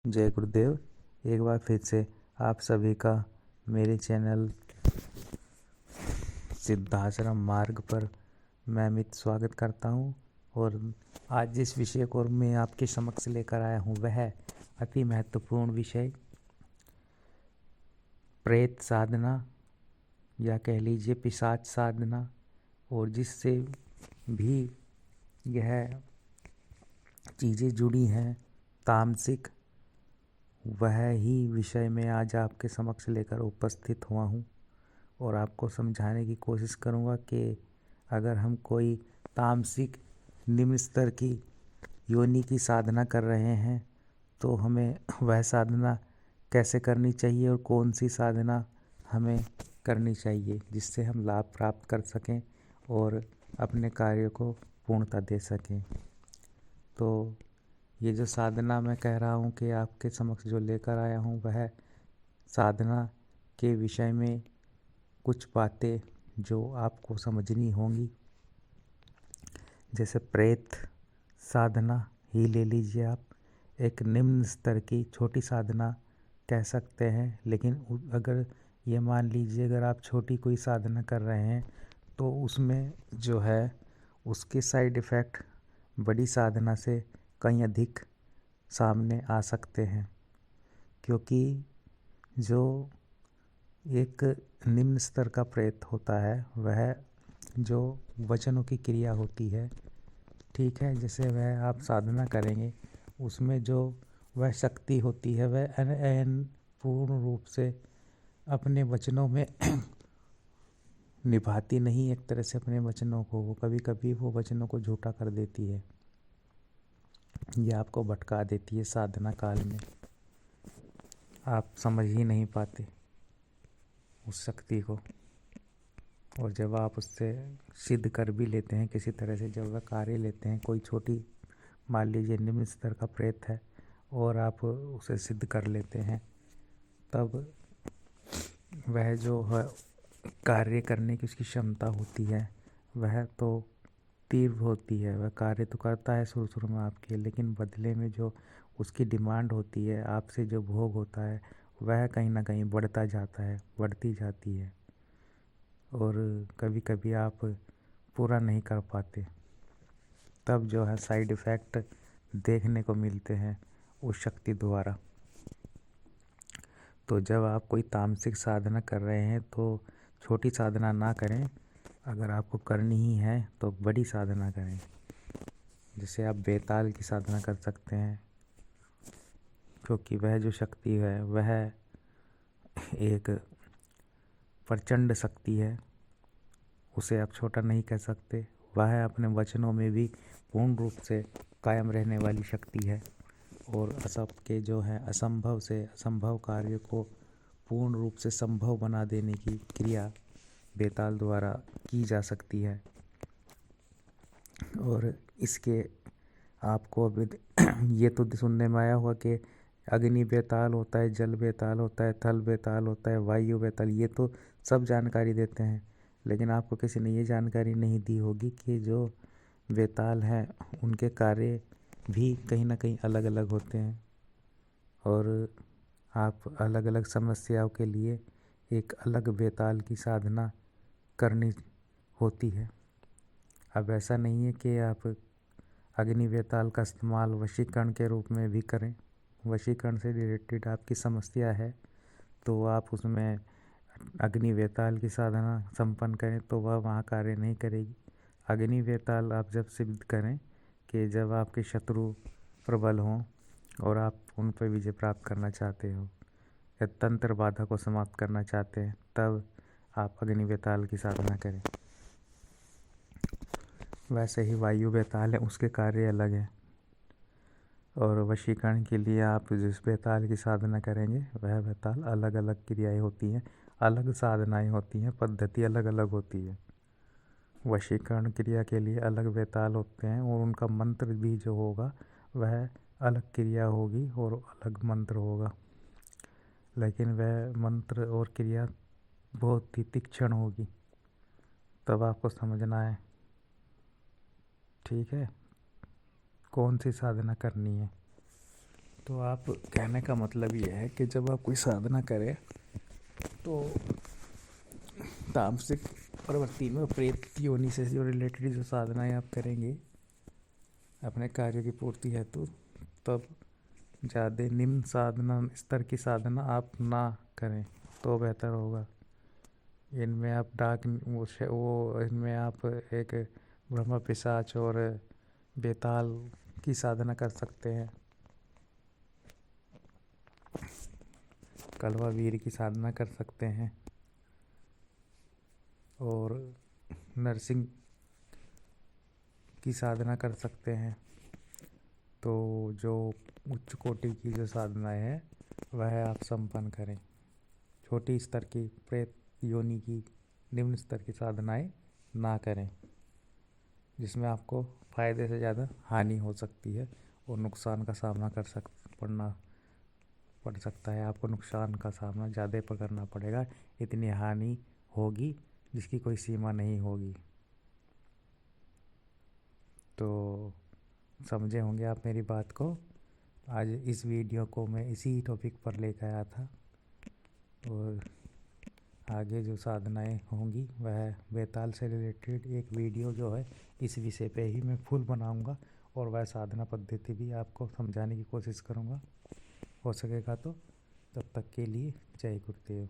जय गुरुदेव। एक बार फिर से आप सभी का मेरे चैनल सिद्धाश्रम मार्ग पर मैं अमित स्वागत करता हूं। और आज जिस विषय को मैं आपके समक्ष लेकर आया हूं वह अति महत्वपूर्ण विषय प्रेत साधना या कह लीजिए पिशाच साधना, और जिससे भी यह चीज़ें जुड़ी हैं तामसिक, वह ही विषय में आज आपके समक्ष लेकर उपस्थित हुआ हूँ। और आपको समझाने की कोशिश करूँगा कि अगर हम कोई तामसिक निम्न स्तर की योनि की साधना कर रहे हैं तो हमें वह साधना कैसे करनी चाहिए और कौन सी साधना हमें करनी चाहिए जिससे हम लाभ प्राप्त कर सकें और अपने कार्य को पूर्णता दे सकें। तो ये जो साधना मैं कह रहा हूँ कि आपके समक्ष जो लेकर आया हूँ वह साधना के विषय में कुछ बातें जो आपको समझनी होंगी। जैसे प्रेत साधना ही ले लीजिए आप, एक निम्न स्तर की छोटी साधना कह सकते हैं। लेकिन अगर ये मान लीजिए अगर आप छोटी कोई साधना कर रहे हैं तो उसमें जो है उसके साइड इफ़ेक्ट बड़ी साधना से कहीं अधिक सामने आ सकते हैं, क्योंकि जो एक निम्न स्तर का प्रेत होता है वह जो वचनों की क्रिया होती है, ठीक है, जैसे वह आप साधना करेंगे उसमें जो वह शक्ति होती है वह पूर्ण रूप से अपने वचनों में निभाती नहीं। एक तरह से अपने वचनों को वो कभी कभी वो वचनों को झूठा कर देती है, ये आपको भटका देती है। साधना काल में आप समझ ही नहीं पाते उस शक्ति को, और जब आप उससे सिद्ध कर भी लेते हैं किसी तरह से, जब वह कार्य लेते हैं कोई छोटी मान लीजिए निम्न स्तर का प्रेत है और आप उसे सिद्ध कर लेते हैं, तब वह जो है कार्य करने की उसकी क्षमता होती है वह तो तीव्र होती है। वह कार्य तो करता है शुरू शुरू में आपके, लेकिन बदले में जो उसकी डिमांड होती है आपसे, जो भोग होता है वह कहीं ना कहीं बढ़ता जाता है, बढ़ती जाती है, और कभी कभी आप पूरा नहीं कर पाते। तब जो है साइड इफ़ेक्ट देखने को मिलते हैं उस शक्ति द्वारा। तो जब आप कोई तामसिक साधना कर रहे हैं तो छोटी साधना ना करें, अगर आपको करनी ही है तो बड़ी साधना करें। जैसे आप बेताल की साधना कर सकते हैं, क्योंकि वह जो शक्ति है वह एक प्रचंड शक्ति है, उसे आप छोटा नहीं कह सकते। वह अपने वचनों में भी पूर्ण रूप से कायम रहने वाली शक्ति है, और सबके जो है असंभव से असंभव कार्य को पूर्ण रूप से संभव बना देने की क्रिया बेताल द्वारा की जा सकती है। और इसके आपको अभी ये तो सुनने में आया हुआ कि अग्नि बेताल होता है, जल बेताल होता है, थल बेताल होता है, वायु बेताल, ये तो सब जानकारी देते हैं। लेकिन आपको किसी ने ये जानकारी नहीं दी होगी कि जो बेताल हैं उनके कार्य भी कहीं ना कहीं अलग अलग होते हैं, और आप अलग अलग समस्याओं के लिए एक अलग बेताल की साधना करनी होती है। अब ऐसा नहीं है कि आप अग्नि बेताल का इस्तेमाल वशीकरण के रूप में भी करें। वशीकरण से रिलेटेड आपकी समस्या है तो आप उसमें अग्नि बेताल की साधना संपन्न करें तो वह वहाँ कार्य नहीं करेगी। अग्नि बेताल आप जब सिद्ध करें कि जब आपके शत्रु प्रबल हों और आप उन पर विजय प्राप्त करना चाहते हो या तंत्र बाधा को समाप्त करना चाहते हैं, तब आप अग्नि बेताल की साधना करें। वैसे ही वायु बेताल है, उसके कार्य अलग हैं, और वशीकरण के लिए आप जिस बेताल की साधना करेंगे वह बेताल अलग अलग क्रियाएं होती हैं, अलग साधनाएं होती हैं, पद्धति अलग अलग होती है। वशीकरण क्रिया के लिए अलग बेताल होते हैं और उनका मंत्र भी जो होगा वह अलग क्रिया होगी और अलग मंत्र होगा, लेकिन वह मंत्र और क्रिया बहुत ही तीक्ष्ण होगी। तब आपको समझना है, ठीक है, कौन सी साधना करनी है। तो आप कहने का मतलब ये है कि जब आप कोई साधना करें तो तामसिक प्रवृत्ति में प्रेत योनि से जो रिलेटेड जो साधनाएं आप करेंगे अपने कार्य की पूर्ति हेतु, तब ज़्यादा निम्न साधना स्तर की साधना आप ना करें तो बेहतर होगा। इनमें आप इनमें आप एक ब्रह्म पिशाच और बेताल की साधना कर सकते हैं, कलवा वीर की साधना कर सकते हैं और नरसिंह की साधना कर सकते हैं। तो जो उच्च कोटि की जो साधनाएं हैं वह आप संपन्न करें। छोटी स्तर की प्रेत योनि की निम्न स्तर की साधनाएं ना करें, जिसमें आपको फ़ायदे से ज़्यादा हानि हो सकती है और नुकसान का सामना पड़ सकता है। आपको नुकसान का सामना ज़्यादा करना पड़ेगा, इतनी हानि होगी जिसकी कोई सीमा नहीं होगी। तो समझे होंगे आप मेरी बात को। आज इस वीडियो को मैं इसी टॉपिक पर लेकर आया था और आगे जो साधनाएं होंगी वह बेताल से रिलेटेड एक वीडियो जो है इस विषय पे ही मैं फुल बनाऊंगा और वह साधना पद्धति भी आपको समझाने की कोशिश करूंगा, हो सकेगा तो। तब तक के लिए जय गुरुदेव।